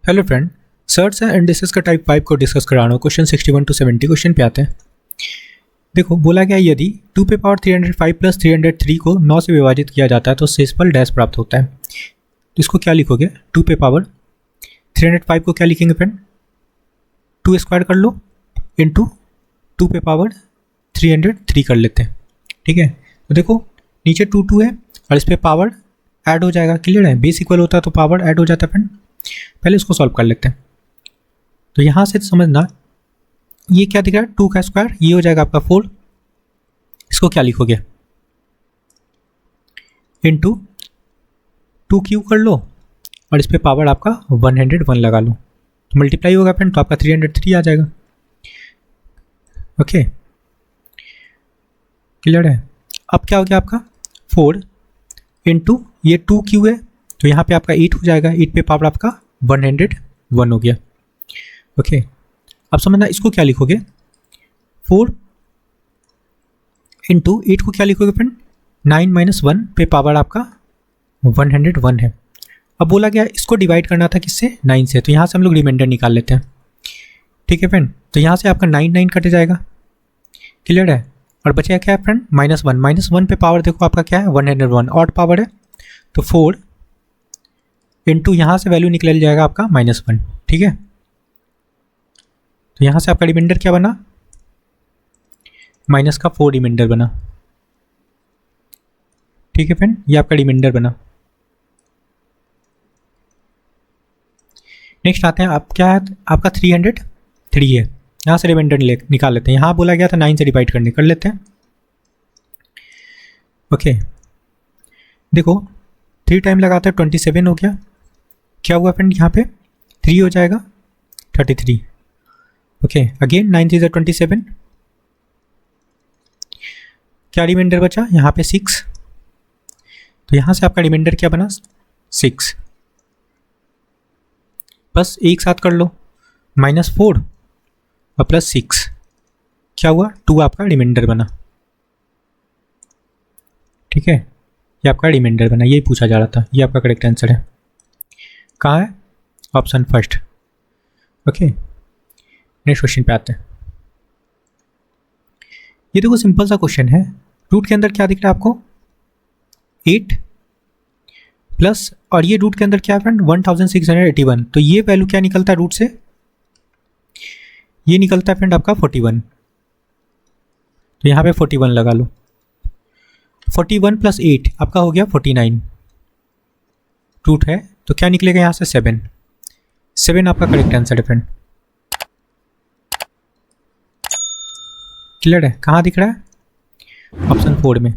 Hello friend, shirts and indices का type 5 को discuss करा रहा हूँ। क्वेश्चन 61 टू 70 क्वेश्चन पे आते हैं। देखो बोला गया यदि 2 पे पावर 305 प्लस 303 को 9 से विभाजित किया जाता है तो शेषफल डैश प्राप्त होता है। तो इसको क्या लिखोगे? 2 पे पावर 305 को क्या लिखेंगे फ्रेंड? 2 स्क्वायर कर लो इंटू 2 पे पावर 303 कर लेते हैं। ठीक है, तो देखो नीचे 2 है और इस पर पावर ऐड हो जाएगा। क्लियर है? बेस इक्वल होता है तो पावर ऐड हो जाता है फ्रेंड। पहले इसको सॉल्व कर लेते हैं। तो यहाँ से समझना ये क्या दिख रहा है, 2 का स्क्वायर, ये हो जाएगा आपका 4। इसको क्या लिखोगे? इंटू 2 क्यूब कर लो और इस पे पावर आपका 101 लगा लो तो मल्टीप्लाई होगा फ्रेंड, तो आपका 303 आ जाएगा। ओके, क्लियर है? अब क्या हो गया आपका 4 इंटू ये 2 क्यू है तो यहाँ पे आपका 8 हो जाएगा। 8 पे पावर आपका 101 हो गया। ओके, अब समझना इसको क्या लिखोगे? 4 इंटू 8 को क्या लिखोगे फ्रेंड? 9 माइनस 1 पे पावर आपका 101 है। अब बोला गया इसको डिवाइड करना था किससे? 9 से, तो यहाँ से हम लोग रिमाइंडर निकाल लेते हैं। ठीक है फ्रेंड, तो यहाँ से आपका 9 कट जाएगा। क्लियर है? और बचेगा क्या है फ्रेंड? -1। -1 पे पावर देखो आपका क्या है? 101, ऑड पावर है तो 4 इंटू यहाँ से वैल्यू निकल जाएगा आपका -1। ठीक है, तो यहाँ से आपका रिमाइंडर क्या बना? माइनस का 4 रिमाइंडर बना। ठीक है फ्रेंड, ये आपका रिमाइंडर बना। नेक्स्ट आते हैं, आप क्या है आपका 303 है। यहाँ से रिमाइंडर निकाल लेते हैं। यहाँ बोला गया था 9 से डिवाइड करने, कर लेते हैं। ओके, देखो 3 टाइम लगाते हैं 27 हो गया। क्या हुआ फ्रेंड? यहाँ पे 3 हो जाएगा 33। Okay, again 9 3 27। क्या रिमाइंडर बचा? यहाँ पे 6। तो यहाँ से आपका रिमाइंडर क्या बना? 6। बस एक साथ कर लो, -4 और +6 क्या हुआ? 2 आपका रिमाइंडर बना। ठीक है, ये आपका रिमाइंडर बना, यही पूछा जा रहा था। ये आपका करेक्ट आंसर है। कहाँ है? Option first. Okay, next question पे आते हैं। ये देखो सिंपल सा क्वेश्चन है। रूट के अंदर क्या दिख रहा है आपको? 8 प्लस, और ये रूट के अंदर क्या है फ्रेंड? 1681। तो ये वैल्यू क्या निकलता है रूट से? ये निकलता है फ्रेंड आपका 41। तो यहाँ पे 41 लगा लो। 41 प्लस 8 आपका हो गया 49। रूट है तो क्या निकलेगा यहाँ से? 7 आपका करेक्ट आंसर है फ्रेंड। क्लियर है? कहाँ दिख रहा है? ऑप्शन 4 में।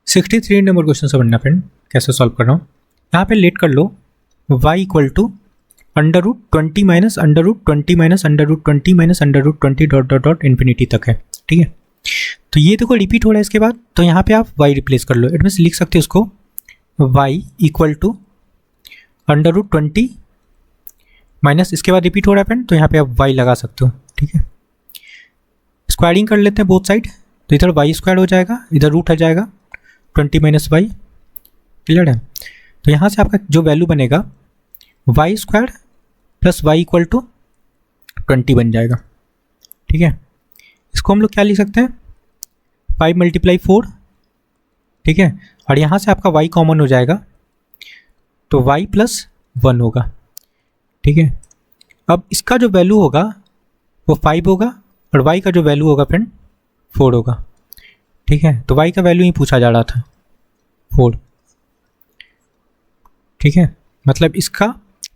63 नंबर क्वेश्चन समझना फ्रेंड, कैसे सॉल्व कर रहा हूँ। यहाँ पे लेट कर लो y equal to √20 minus √20 minus √20 minus √20 dot dot dot infinity तक है। ठीक है, तो ये देखो रिपीट हो रहा है इसके बाद, तो यहाँ पे आप y रिप्लेस कर लो। इट मीन्स लिख सकते हो इसको y इक्वल टू √20 माइनस, इसके बाद रिपीट हो रहा है फ्रेंड, तो यहाँ पे आप y लगा सकते हो। ठीक है, स्क्वायरिंग कर लेते हैं बोथ साइड, तो इधर y स्क्वायर हो जाएगा, इधर रूट आ जाएगा 20 माइनस y। क्लियर है? तो यहाँ से आपका जो वैल्यू बनेगा y square plus y equal to 20 बन जाएगा। ठीक है, इसको हम लोग क्या लिख सकते हैं? 5 × 4। ठीक है, और यहाँ से आपका y कॉमन हो जाएगा तो y प्लस 1 होगा। ठीक है, अब इसका जो वैल्यू होगा वो 5 होगा और y का जो वैल्यू होगा फ्रेंड 4 होगा। ठीक है, तो y का वैल्यू ही पूछा जा रहा था 4। ठीक है, मतलब इसका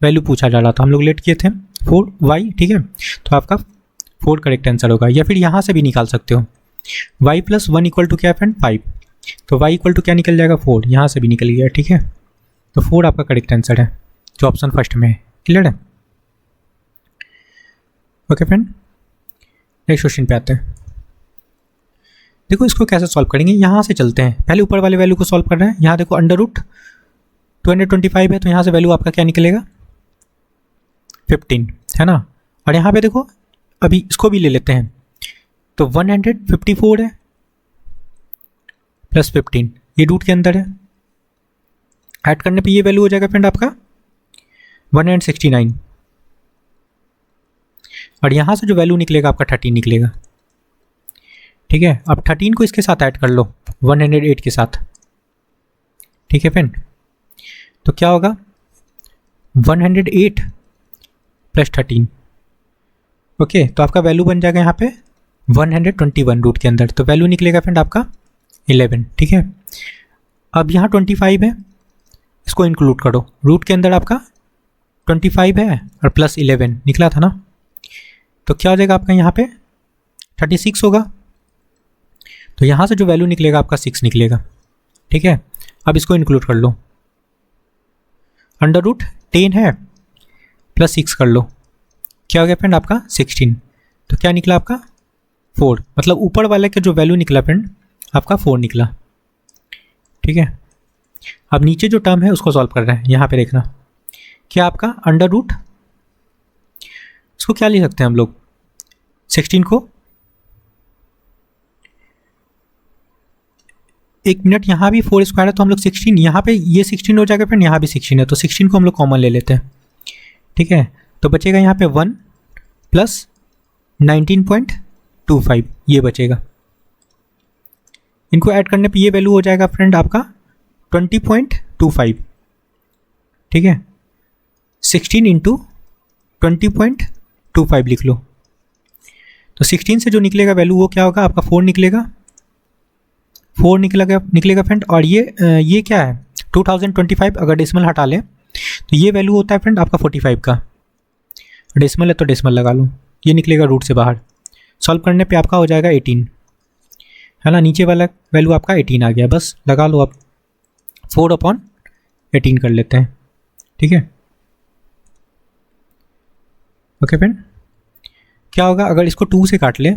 वैल्यू पूछा जा रहा था, हम लोग लेट किए थे 4y। ठीक है, तो आपका 4 करेक्ट आंसर होगा। या फिर यहाँ से भी निकाल सकते हो, y प्लस 1 इक्वल टू क्या है फ्रेंड? 5। तो y इक्वल टू क्या निकल जाएगा? 4। यहाँ से भी निकल गया। ठीक है, तो 4 आपका करेक्ट आंसर है जो ऑप्शन फर्स्ट में है। क्लियर है? ओके फ्रेंड, नेक्स्ट क्वेश्चन पे आते हैं। देखो इसको कैसे सॉल्व करेंगे, यहाँ से चलते हैं। पहले ऊपर वाले वैल्यू को सॉल्व कर रहे हैं। यहाँ देखो √225 है तो यहाँ से वैल्यू आपका क्या निकलेगा? 15 है ना। और यहाँ पे देखो अभी इसको भी ले लेते हैं, तो 154 है प्लस 15, ये रूट के अंदर है। ऐड करने पे ये वैल्यू हो जाएगा फ्रेंड आपका 169, और यहाँ से जो वैल्यू निकलेगा आपका 13 निकलेगा। ठीक है, अब 13 को इसके साथ ऐड कर लो 108 के साथ। ठीक है फ्रेंड, तो क्या होगा 108 प्लस 13। ओके, तो आपका वैल्यू बन जाएगा यहाँ पे 121 रूट के अंदर, तो वैल्यू निकलेगा फ्रेंड आपका 11। ठीक है, अब यहाँ 25 है, इसको इंक्लूड करो, रूट के अंदर आपका 25 है और प्लस 11 निकला था ना, तो क्या हो जाएगा आपका यहाँ पे 36 होगा। तो यहाँ से जो वैल्यू निकलेगा आपका 6 निकलेगा। ठीक है, अब इसको इंक्लूड कर लो, अंडर रूट 10 है प्लस 6 कर लो, क्या हो गया फ्रेंड आपका 16। तो क्या निकला आपका 4, मतलब ऊपर वाले का जो वैल्यू निकला फ्रेंड आपका 4 निकला। ठीक है, अब नीचे जो टर्म है उसको सॉल्व कर रहे हैं। यहाँ पे देखना, क्या आपका अंडर रूट, इसको क्या लिख सकते हैं हम लोग, 16 को, एक मिनट, यहाँ भी 4 स्क्वायर है तो हम लोग 16, यहाँ पे ये 16 हो जाएगा फ्रेंड, यहाँ भी 16 है, तो 16 को हम लोग कॉमन ले लेते हैं। ठीक है, तो बचेगा यहाँ पे 1 प्लस 19.25 ये बचेगा। इनको ऐड करने पे ये वैल्यू हो जाएगा फ्रेंड आपका 20.25। ठीक है, 16 इंटू 20.25 लिख लो, तो 16 से जो निकलेगा वैल्यू वो क्या होगा आपका 4 निकलेगा, 4 निकलेगा फ्रेंड। और ये क्या है 2025, अगर डेसिमल हटा लें तो ये वैल्यू होता है फ्रेंड आपका 45 का, डेसिमल है तो डेसिमल लगा लो, ये निकलेगा रूट से बाहर। सॉल्व करने पे आपका हो जाएगा 18, है ना, नीचे वाला वैल्यू आपका 18 आ गया, बस लगा लो, अब 4/18 कर लेते हैं। ठीक है, ओके फ्रेंड, क्या होगा अगर इसको 2 से काट ले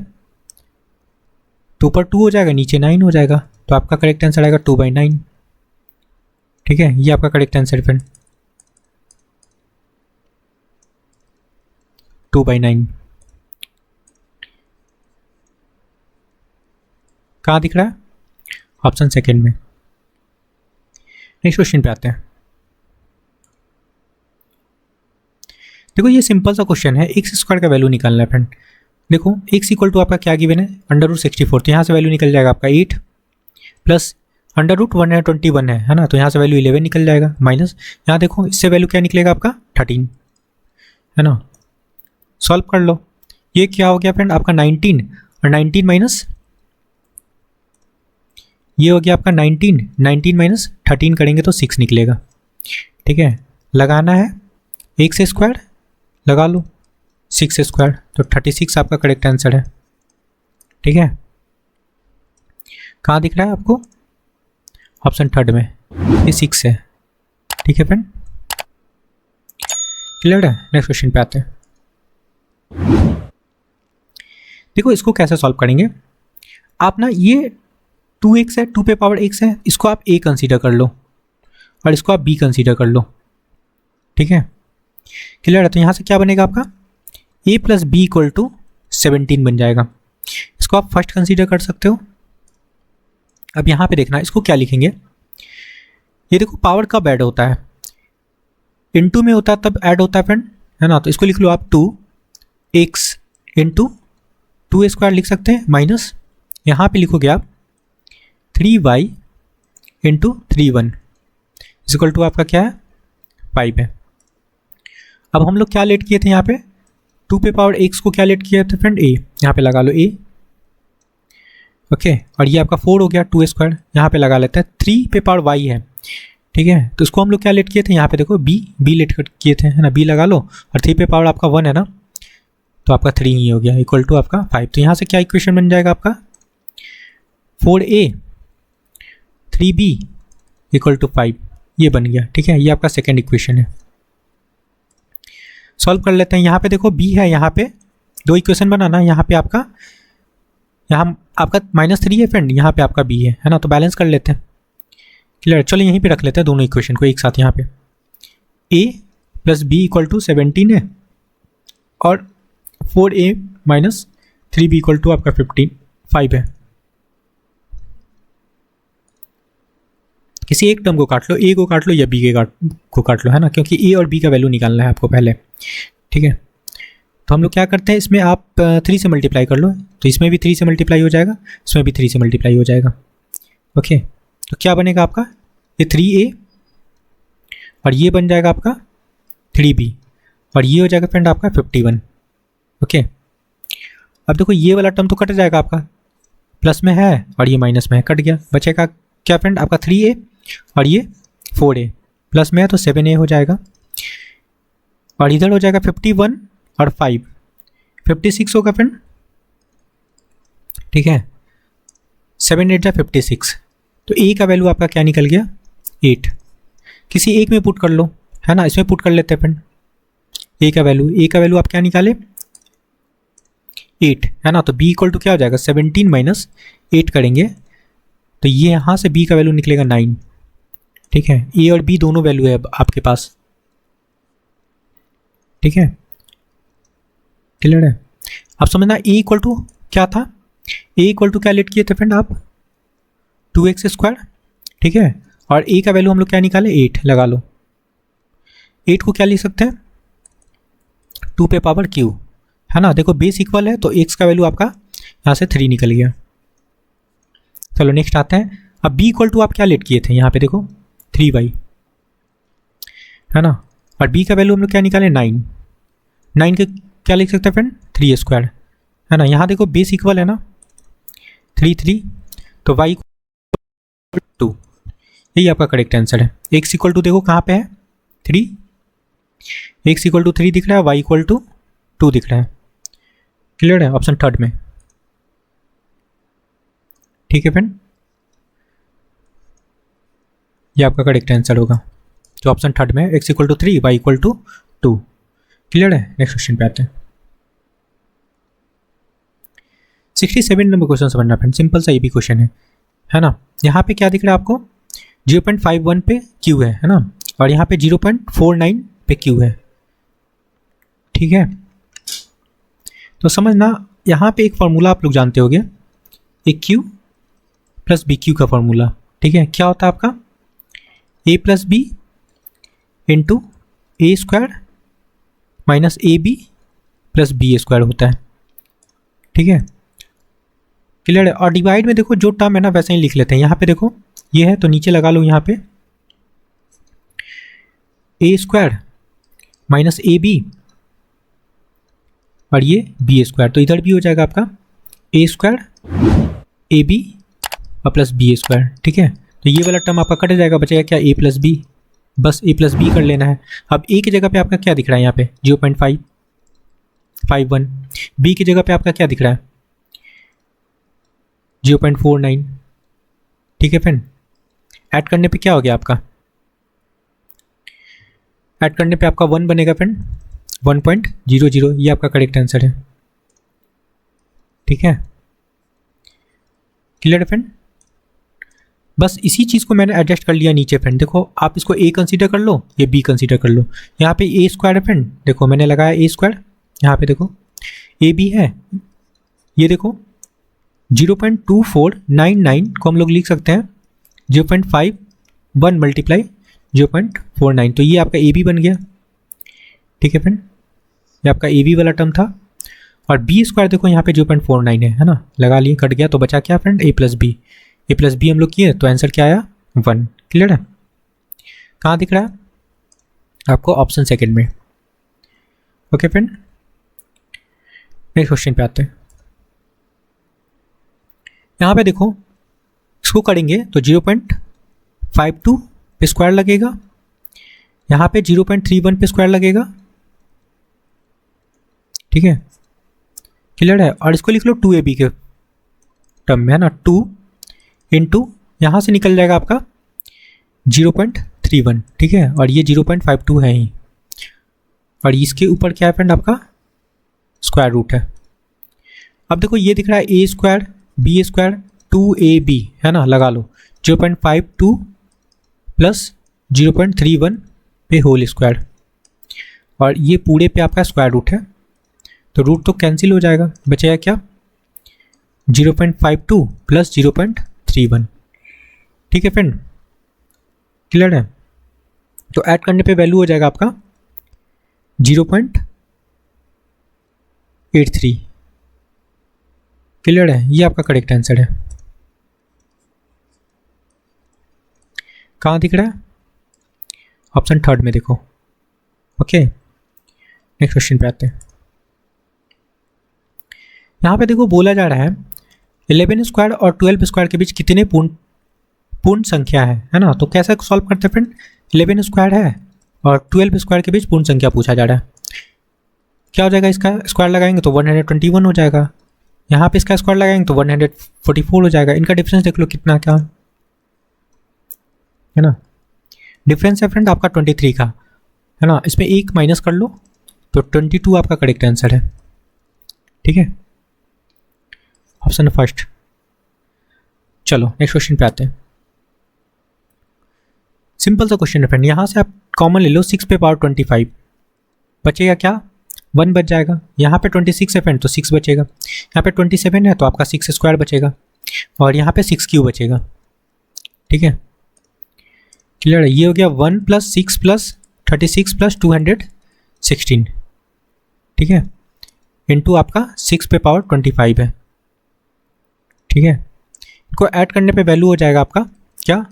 तो ऊपर 2 हो जाएगा, नीचे 9 हो जाएगा, तो आपका करेक्ट आंसर आएगा 2/9। ठीक है, ये आपका करेक्ट आंसर फ्रेंड 2/9। कहाँ दिख रहा है, ऑप्शन सेकेंड में। नेक्स्ट क्वेश्चन पे आते हैं। देखो ये सिंपल सा क्वेश्चन है, एक्स स्क्वायर का वैल्यू निकालना है फ्रेंड। देखो एक्स इक्वल टू आपका क्या गिवन है, अंडर रूट 64, तो यहाँ से वैल्यू निकल जाएगा आपका 8 प्लस अंडर रूट 121 है ना, तो यहाँ से वैल्यू 11 निकल जाएगा, माइनस यहाँ देखो इससे वैल्यू क्या निकलेगा आपका 13, है ना। सॉल्व कर लो, ये क्या हो गया फ्रेंड आपका 19, और 19 माइनस ये हो गया आपका 19 माइनस 13 करेंगे तो 6 निकलेगा। ठीक है, लगाना है एक्स स्क्वायर, लगा लो 6 स्क्वायर, तो 36 आपका करेक्ट आंसर है। ठीक है, कहाँ दिख रहा है आपको, ऑप्शन थर्ड में, ये 6 है। ठीक है फ्रेंड, क्लियर है। नेक्स्ट क्वेश्चन पे आते हैं। देखो इसको कैसे सॉल्व करेंगे आप ना, ये 2x है, 2 पे पावर x है, इसको आप a कंसीडर कर लो और इसको आप b कंसीडर कर लो। ठीक है, क्लियर है। तो यहाँ से क्या बनेगा आपका a plus B equal to 17 बन जाएगा, इसको आप फर्स्ट कंसीडर कर सकते हो। अब यहाँ पे देखना इसको क्या लिखेंगे, ये देखो पावर कब ऐड होता है, इनटू में होता है तब ऐड होता है फ्रेंड, है ना। तो इसको लिख लो आप 2x इंटू 2 स्क्वायर लिख सकते हैं, माइनस यहाँ पे लिखोगे आप 3y इंटू 3/1 इक्वल टू आपका क्या है 5 है। अब हम लोग क्या लेट किए थे यहाँ पे, 2 पे पावर x को क्या लेट किया था फ्रेंड, a, यहाँ पे लगा लो a। ओके, और ये आपका 4 हो गया, 2 स्क्वायर यहाँ पे लगा लेते हैं, 3 पे पावर y है। ठीक है, तो इसको हम लोग क्या लेट किए थे, यहाँ पे देखो b लेट किए थे, है ना, b लगा लो, और 3 पे पावर आपका 1 है ना, तो आपका 3 ही हो गया, इक्वल टू आपका 5। तो यहाँ से क्या इक्वेशन बन जाएगा आपका 4a 3b इक्वल टू 5, ये बन गया। ठीक है, ये आपका सेकेंड इक्वेशन है। सॉल्व कर लेते हैं। यहाँ पे देखो b है, यहाँ पे 2 इक्वेशन बनाना, यहाँ पे आपका -3 है फ्रेंड, यहाँ पे आपका b है ना, तो बैलेंस कर लेते हैं। क्लियर, चलो यहीं पे रख लेते हैं दोनों इक्वेशन को एक साथ। यहाँ पे a plus B equal to 17 है और 4a minus 3b equal to आपका 5 है। किसी एक टर्म को काट लो, ए को काट लो या बी को काट लो, है ना, क्योंकि ए और बी का वैल्यू निकालना है आपको पहले, ठीक है। तो हम लोग क्या करते हैं, इसमें आप 3 से मल्टीप्लाई कर लो, तो इसमें भी 3 से मल्टीप्लाई हो जाएगा, इसमें भी 3 से मल्टीप्लाई हो जाएगा। ओके, तो क्या बनेगा आपका, ये 3a और ये बन जाएगा आपका 3b और ये हो जाएगा फ्रेंड आपका 51। ओके, अब देखो ये वाला टर्म तो कट जाएगा आपका, प्लस में है और ये माइनस में है, कट गया, बचेगा क्या फ्रेंड आपका 3a और ये 4a, प्लस में है तो 7a हो जाएगा और इधर हो जाएगा 51 और 5, 56 होगा फ्रेंड, ठीक है। 7 8 जा 56, तो a का वैल्यू आपका क्या निकल गया 8। किसी एक में पुट कर लो, है ना, इसमें पुट कर लेते हैं फ्रेंड। a का वैल्यू आप क्या निकाले 8, है ना, तो b इक्वल टू क्या हो जाएगा 17 माइनस 8 करेंगे तो ये यहाँ से b का वैल्यू निकलेगा 9, ठीक है। a और b दोनों वैल्यू है अब आपके पास, ठीक है, क्लियर है। अब समझना a इक्वल टू क्या था, a इक्वल टू क्या लेट किए थे फ्रेंड आप 2x², ठीक है, और a का वैल्यू हम लोग क्या निकाले 8, लगा लो। 8 को क्या लिख सकते हैं 2 पे पावर q, है ना, देखो बेस इक्वल है तो x का वैल्यू आपका यहाँ से 3 निकल गया। चलो नेक्स्ट आते हैं, अब b इक्वल टू आप क्या लेट किए थे यहाँ पे देखो 3y, है ना, और b का वैल्यू हम लोग क्या निकाले 9, 9 के क्या लिख सकते हैं फ्रेंड 3a², है ना, यहाँ देखो बेस इक्वल है ना 3 3, तो y 2, यही आपका करेक्ट आंसर है। x इक्वल टू देखो कहाँ पे है 3, x इक्वल टू 3 दिख रहा है, y इक्वल टू 2 दिख रहा है, क्लियर है, ऑप्शन थर्ड में, ठीक है फ्रेंड, ये आपका करेक्ट आंसर होगा, जो ऑप्शन थर्ड में x equal to 3 y equal to 2, clear है। नेक्स्ट क्वेश्चन पे आते हैं। 67 नंबर क्वेश्चन समझना फ्रेंड, सिंपल सा ये भी क्वेश्चन है ना, यहाँ पे क्या दिख रहा है आपको 0.51 पे q है ना, और यहाँ पे 0.49 पे q है, ठीक है। तो समझना यहाँ पे एक फार्मूला आप लोग जानते होंगे, एक q प्लस बी क्यू का फार्मूला, ठीक है, क्या होता है आपका a plus B into a² minus A B plus b² होता है, ठीक है, क्लियर है। और डिवाइड में देखो जो टर्म है ना वैसे ही लिख लेते हैं, यहाँ पे देखो ये है तो नीचे लगा लो यहाँ पे a² माइनस ए बी और ये b², तो इधर भी हो जाएगा आपका a² ए बी और प्लस b², ठीक है। तो ये वाला टर्म आपका कट जाएगा, बचेगा क्या a प्लस बी, बस a प्लस बी कर लेना है। अब a की जगह पे आपका क्या दिख रहा है यहाँ पे 0.551, b की जगह पे आपका क्या दिख रहा है 0.49, ठीक है फ्रेंड। ऐड करने पे क्या हो गया आपका, ऐड करने पे आपका 1 बनेगा फ्रेंड 1.00, ये आपका करेक्ट आंसर है, ठीक है, क्लियर है फ्रेंड। बस इसी चीज़ को मैंने एडजस्ट कर लिया नीचे फ्रेंड, देखो आप इसको a कंसीडर कर लो, ये b कंसीडर कर लो, यहाँ पे a² है फ्रेंड, देखो मैंने लगाया a², यहाँ पे देखो ए बी है, ये देखो 0.2499 को हम लोग लिख सकते हैं 0.51 मल्टीप्लाई 0.49, तो ये आपका ए बी बन गया, ठीक है फ्रेंड, ये आपका ए बी वाला टर्म था। और b² देखो यहाँ पे 0.49 है ना, लगा लिए, कट गया, तो बचा क्या फ्रेंड a प्लस बी हम लोग किए तो आंसर क्या आया 1, क्लियर है। कहाँ दिख रहा है आपको ऑप्शन सेकंड में, ओके फ्रेंड। नेक्स्ट क्वेश्चन पे आते हैं, यहाँ पे देखो इसको करेंगे तो 0.52 पे स्क्वायर लगेगा, यहाँ पे 0.31 पे स्क्वायर लगेगा, ठीक है, क्लियर है। और इसको लिख लो 2ab के टर्म में, है ना, 2 इंटू यहाँ से निकल जाएगा आपका 0.31, ठीक है, और ये 0.52 है ही, और इसके ऊपर क्या है फ्रेंड आपका स्क्वायर रूट है। अब देखो ये दिख रहा है a² b² 2ab, है ना, लगा लो 0.52 प्लस 0.31 पे होल स्क्वायर, और ये पूरे पे आपका स्क्वायर रूट है, तो रूट तो कैंसिल हो जाएगा, बचेगा क्या 0.52 प्लस 0.31, ठीक है फ्रेंड। क्लियर है? तो ऐड करने पे वैल्यू हो जाएगा आपका 0.83। क्लियर है? ये आपका करेक्ट आंसर है। कहाँ दिख रहा है? ऑप्शन थर्ड में देखो। ओके, नेक्स्ट क्वेश्चन पे आते हैं। यहाँ पे देखो बोला जा रहा है 11 स्क्वायर और 12 स्क्वायर के बीच कितने पूर्ण संख्या है ना? तो कैसे सॉल्व करते हैं फ्रेंड? 11 स्क्वायर है और 12 स्क्वायर के बीच पूर्ण संख्या पूछा जा रहा है। क्या हो जाएगा? इसका स्क्वायर लगाएंगे तो 121 हो जाएगा। यहाँ पे इसका स्क्वायर लगाएंगे तो 144 हो जाएगा। इनका डिफरेंस देख लो कितना क्या है ना? डिफरेंस है फ्रेंड आपका 23 का, है ना? इसमें एक माइनस कर लो तो 22 आपका करेक्ट आंसर है। ठीक है, ऑप्शन फर्स्ट। चलो नेक्स्ट क्वेश्चन पे आते हैं। सिंपल सा क्वेश्चन है फ्रेंड। यहाँ से आप कॉमन ले लो 6 पे पावर 25, बचेगा क्या? 1 बच जाएगा। यहाँ पे 26 है फ्रेंड तो 6 बचेगा। यहाँ पे 27 है तो आपका 6 स्क्वायर बचेगा और यहाँ पे 6 क्यूब बचेगा। ठीक है, क्लियर है? ये हो गया 1 + 6 + 36 + 216। ठीक है, इंटू आपका 6 पे पावर 25 है। ठीक है, इनको ऐड करने पे वैल्यू हो जाएगा आपका क्या?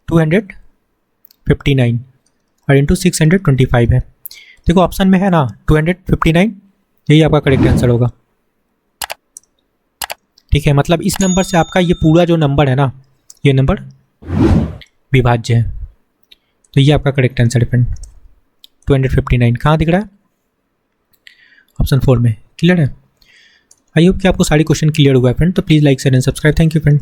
259 और इंटू 625 है। देखो ऑप्शन में है ना 259, यही आपका करेक्ट आंसर होगा। ठीक है, मतलब इस नंबर से आपका ये पूरा जो नंबर है ना, ये नंबर विभाज्य है। तो ये आपका करेक्ट आंसर है फ्रेंड, 259। कहाँ दिख रहा है? ऑप्शन 4 में। क्लियर है? आई होप कि आपको सारी क्वेश्चन क्लियर हुआ है फ्रेंड। तो please like share and subscribe. Thank you friend.